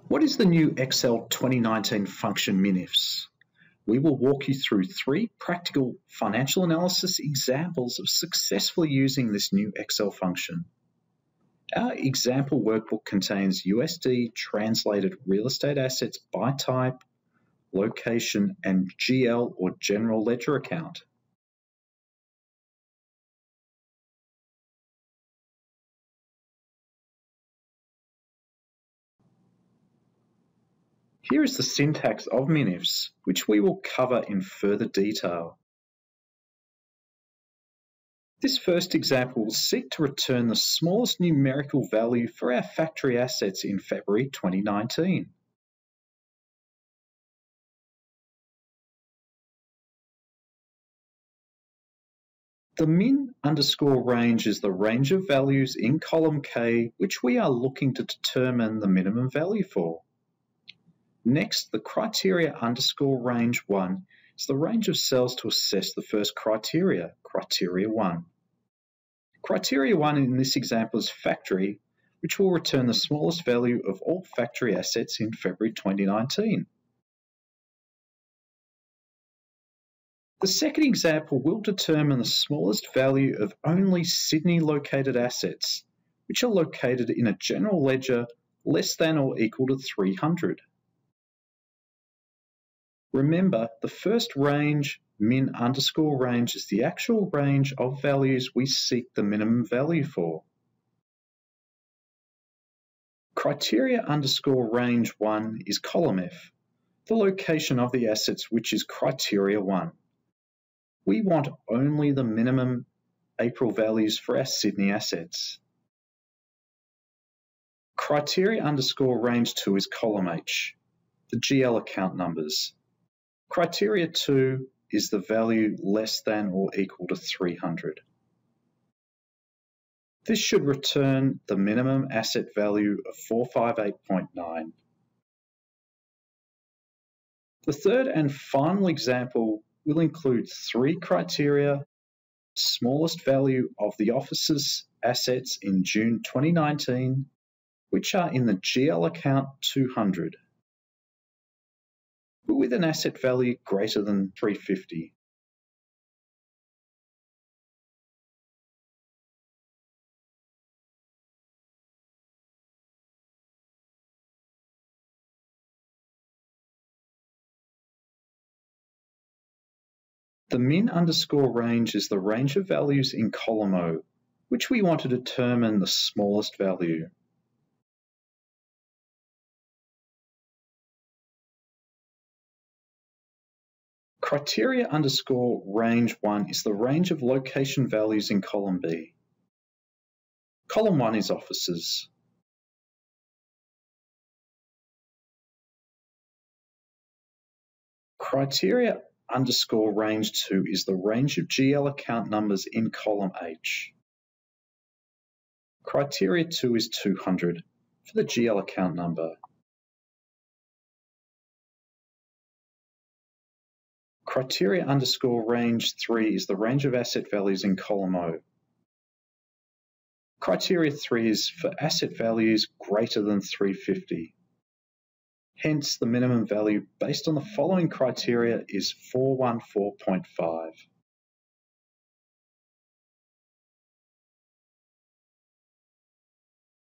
What is the new Excel 2019 function MINIFS? We will walk you through 3 practical financial analysis examples of successfully using this new Excel function. Our example workbook contains USD translated real estate assets by type, location, and GL or general ledger account. Here is the syntax of MINIFS, which we will cover in further detail. This first example will seek to return the smallest numerical value for our factory assets in February 2019. The min_range is the range of values in column K which we are looking to determine the minimum value for. Next, the criteria_range 1 is the range of cells to assess the first criteria, criteria 1. Criteria 1 in this example is factory, which will return the smallest value of all factory assets in February 2019. The second example will determine the smallest value of only Sydney-located assets, which are located in a general ledger less than or equal to 300. Remember, the first range, min_range, is the actual range of values we seek the minimum value for. Criteria_range 1 is column F, the location of the assets which is criteria 1. We want only the minimum April values for our Sydney assets. Criteria_range 2 is column H, the GL account numbers. Criteria 2 is the value less than or equal to 300. This should return the minimum asset value of 458.9. The third and final example will include 3 criteria: smallest value of the office's assets in June 2019, which are in the GL account 200, but with an asset value greater than 350. The min_range is the range of values in column O, which we want to determine the smallest value. Criteria_range 1 is the range of location values in column B. Column 1 is offices. Criteria_range 2 is the range of GL account numbers in column H. Criteria 2 is 200 for the GL account number. Criteria_range 3 is the range of asset values in column O. Criteria 3 is for asset values greater than 350. Hence, the minimum value based on the following criteria is 414.5.